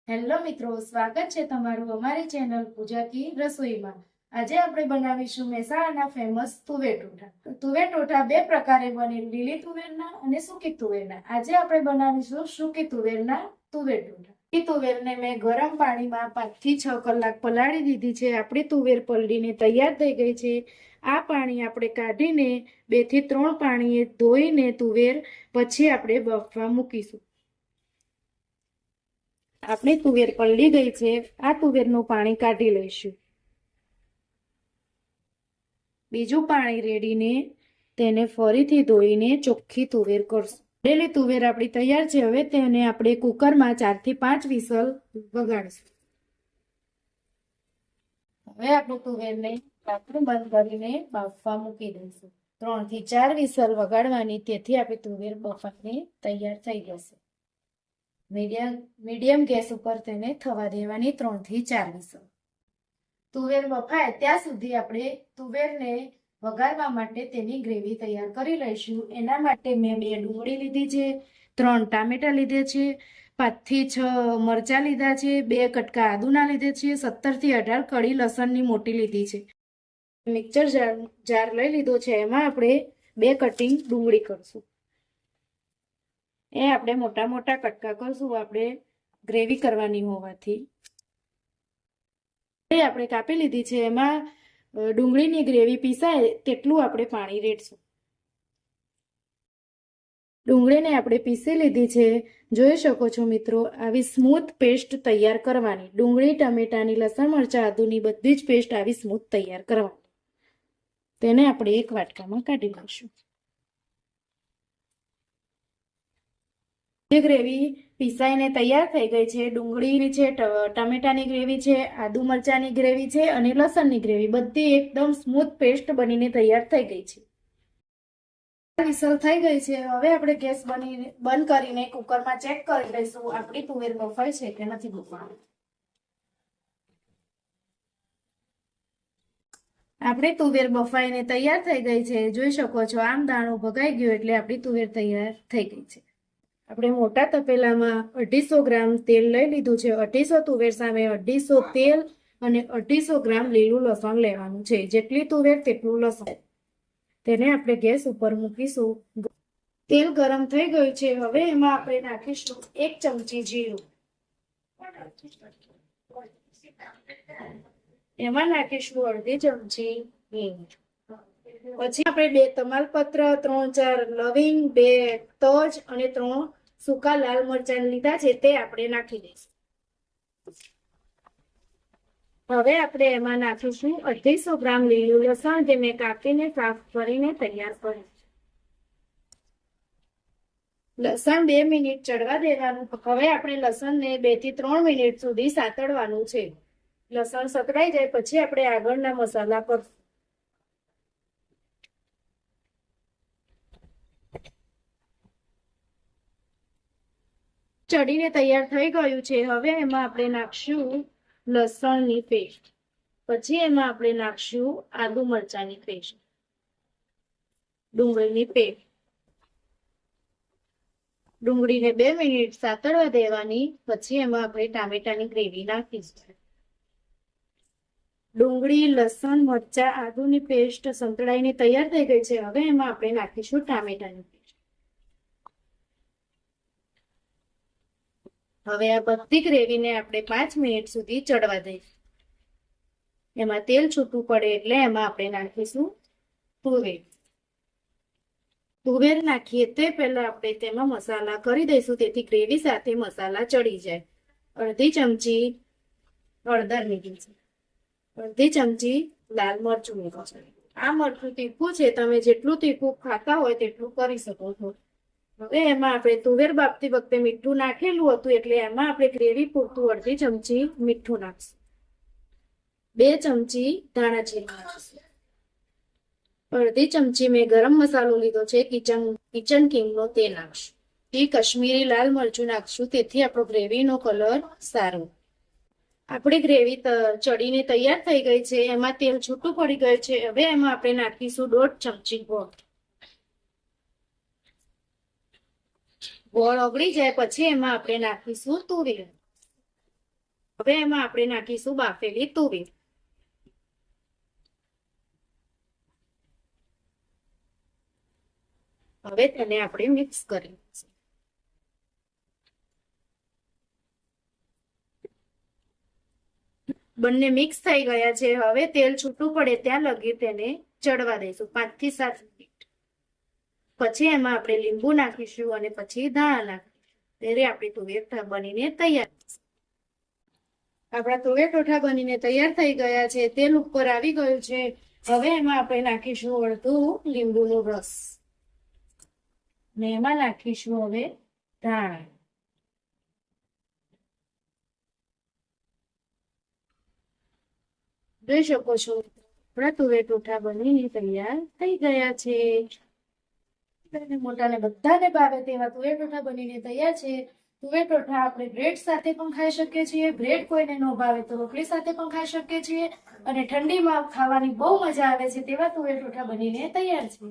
Hello મિત્રો, સ્વાગત છે તમારું અમારી ચેનલ પૂજા કી રસોઈમાં। આજે આપણે બનાવીશું મહેસાણાના ફેમસ તુવેર ટોઠા। તુવેર ટોઠા બે પ્રકારે બને, લીલી તુવેરના અને સૂકી તુવેરના। આજે આપણે બનાવીશું સૂકી તુવેરના તુવેર ટોઠા। સૂકી તુવેરને મેં ગરમ પાણીમાં 5 થી 6 કલાક પલાળી દીધી છે। આપણી તુવેર પલળીને તૈયાર થઈ ગઈ છે। આ પાણી આપણે કાઢીને 2 થી 3 પાણીએ ધોઈને તુવેર પછી આપણે બફવા મૂકીશું। આપણી તુવેર પલળી ગઈ છે। આ તુવેરનું પાણી કાઢી લઈશું। બીજું પાણી રેડીને તેને ફરીથી ધોઈને ચોખ્ખી તુવેર કરશું। રેડી તુવેર આપણી તૈયાર છે। હવે તેને આપણે કુકરમાં 4 થી 5 વિસલ વગાડીશું। હવે આપણે તુવેરને ઢાંકણું બંધ કરીને બાફવા મૂકી દઈશું। 3 થી 4 વિસલ વગાડવાની, તેથી આપણી તુવેર બફાઈને તૈયાર થઈ જશે। મીડિયમ ગેસ ઉપર તેને થવા દેવાની 3 થી 4 વિસલ। તુવેર બફાય ત્યાં સુધી આપણે તુવેરને વઘારવા માટે તેની ગ્રેવી તૈયાર કરી લઈશું। એના માટે મેં 2 ડુંગળી લીધી છે, 3 ટામેટા લીધે છે, 5 થી 6 મરચાં લીધા છે, 2 કટકા આદુના લીધે છે, 17 થી 18 કળી લસણની મોટી લીધી છે। મિક્સર જાર લઈ લીધો છે, એમાં આપણે 2 કટિંગ ડુંગળી કરશું। એ આપણે મોટા મોટા કટકા કરશું, આપણે ગ્રેવી કરવાની હોવાથી। આપણે કાપી લીધી છે, એમાં ડુંગળીની ગ્રેવી પીસાય તેટલું આપણે પાણી રેડશું। ડુંગળીને આપણે પીસી લીધી છે। જોઈ શકો છો મિત્રો, આવી સ્મૂથ પેસ્ટ તૈયાર કરવાની। ડુંગળી, ટમેટાની, લસણ, મરચાં, આદુની બધી જ પેસ્ટ આવી સ્મૂથ તૈયાર કરવાની। તેને આપણે એક વાટકામાં કાઢી લઈશું। ગ્રેવી પીસાઈને તૈયાર થઈ ગઈ છે। ડુંગળીની છે, ટમેટાની ગ્રેવી છે, આદુ મરચાની ગ્રેવી છે અને લસણની ગ્રેવી બધી એકદમ સ્મૂથ પેસ્ટ બનીને તૈયાર થઈ ગઈ છે। વિસલ થઈ ગઈ છે। હવે આપણે ગેસ બંધ કરીને કુકરમાં ચેક કરી લઈશું આપણી તુવેર બફાઈ છે કે નથી બફાઈ। આપણી તુવેર બફાઈને તૈયાર થઈ ગઈ છે। જોઈ શકો છો, આમ દાણો ભગાઈ ગયો એટલે આપણી તુવેર તૈયાર થઈ ગઈ છે। આપણે મોટા તપેલામાં 250 ગ્રામ તેલ લઈ લીધું છે। 250 તુવેર સામે 250 તેલ અને 250 ગ્રામ લીલું લસણ લેવાનું છે। જેટલી તુવેર તેટલું લસણ। તેને આપણે ગેસ ઉપર મૂકીશું। તેલ ગરમ થઈ ગયું છે। હવે એમાં આપણે નાખીશું 1 ચમચી જીરું। એમાં નાખીશું અડધી ચમચી હિંગ। પછી આપણે 2 તમાલપત્ર, 3-4 લવિંગ, 2 તજ અને 3 સૂકા લાલ મરચાં લીધા છે, તે આપણે નાખી દઈશું। હવે આપણે એમાં નાખીશું 250 ગ્રામ લીલું લસણ, જે મેં કાપીને સાફ કરીને તૈયાર કર્યું છે। લસણ 2 મિનિટ ચડવા દેવાનું। હવે આપણે લસણને 2 થી 3 મિનિટ સુધી સાતળવાનું છે। લસણ સતળાઈ જાય પછી આપણે આગળના મસાલા કરશું। ચડીને તૈયાર થઈ ગયું છે। હવે એમાં આપણે નાખશું લસણની પેસ્ટ, પછી એમાં આપણે નાખશું આદુ મરચાંની પેસ્ટ, ડુંગળીની પેસ્ટ। ડુંગળીને 2 મિનિટ સાતળવા દેવાની, પછી એમાં આપણે ટામેટાની ગ્રેવી નાખીશું। ડુંગળી, લસણ, મરચાં, આદુની પેસ્ટ સંતળાઈને તૈયાર થઈ ગઈ છે। હવે એમાં આપણે નાખીશું ટામેટાની પેસ્ટ। હવે આ બધી ગ્રેવીને આપણે 5 મિનિટ સુધી ચડવા દઈશું। એમાં તેલ છૂટું પડે એટલે એમાં આપણે નાખીશું તુવેર। તુવેર નાખીએ તે પહેલા આપણે તેમાં મસાલા કરી દઈશું, તેથી ગ્રેવી સાથે મસાલા ચડી જાય। અડધી ચમચી હળદર લીધી છે, અડધી ચમચી લાલ મરચું લીધું છે। આ મરચું તીખું છે, તમે જેટલું તીખું ખાતા હોય તેટલું કરી શકો છો। હવે એમાં આપણે તુવેર બાફતી વખતે મીઠું નાખેલું હતું, એટલે એમાં આપણે ગ્રેવી પૂરતું અડધી ચમચી મીઠું નાખશું। 2 ચમચી ધાણા જીરું નાખીશું। અડધી ચમચી મેં ગરમ મસાલો લીધો છે, કિચન કિંગનો, તે નાખશું। કશ્મીરી લાલ મરચું નાખશું, તેથી આપણો ગ્રેવીનો કલર સારો। આપણી ગ્રેવી ચડીને તૈયાર થઈ ગઈ છે। એમાં તેલ છૂટું પડી ગયું છે। હવે એમાં આપણે નાખીશું 1.5 ચમચી ગોળ। ગોળ ઓગળી જાય પછી એમાં આપણે નાખીશું તુવેર। હવે એમાં આપણે નાખીશું બાફેલી તુવેર. હવે તેને આપણે મિક્સ કરી લઈશું. બંને મિક્સ થઈ ગયા છે. હવે તેલ છૂટું પડે ત્યાં લગી તેને ચડવા દઈશું 5 થી 7 મિનિટ. પછી એમાં આપણે લીંબુ નાખીશું અને પછી ધાણા નાખીશું. ત્યારે આપણી તુવેર બનીને તૈયાર થશે. આપણા તુવેર ટોઠા બનીને તૈયાર થઈ ગયા છે. તેલ ઉપર આવી ગયું છે. હવે એમાં આપણે નાખીશું અડધું લીંબુનો રસ ને એમાં નાખીશું હવે ધાણા. જોઈ શકો છો આપણા તુવેર ટોઠા બનીને તૈયાર થઈ ગયા છે. મોટાને બધાને ભાવે તેવા તુવેર ટોઠા બનીને તૈયાર છે. તુવેર ટોઠા આપણે બ્રેડ સાથે પણ ખાઈ શકીએ છીએ. બ્રેડ કોઈને ન ભાવે તો રોટલી સાથે પણ ખાઈ શકીએ છીએ અને ઠંડીમાં ખાવાની બહુ મજા આવે છે તેવા તુવેર ટોઠા બનીને તૈયાર છે.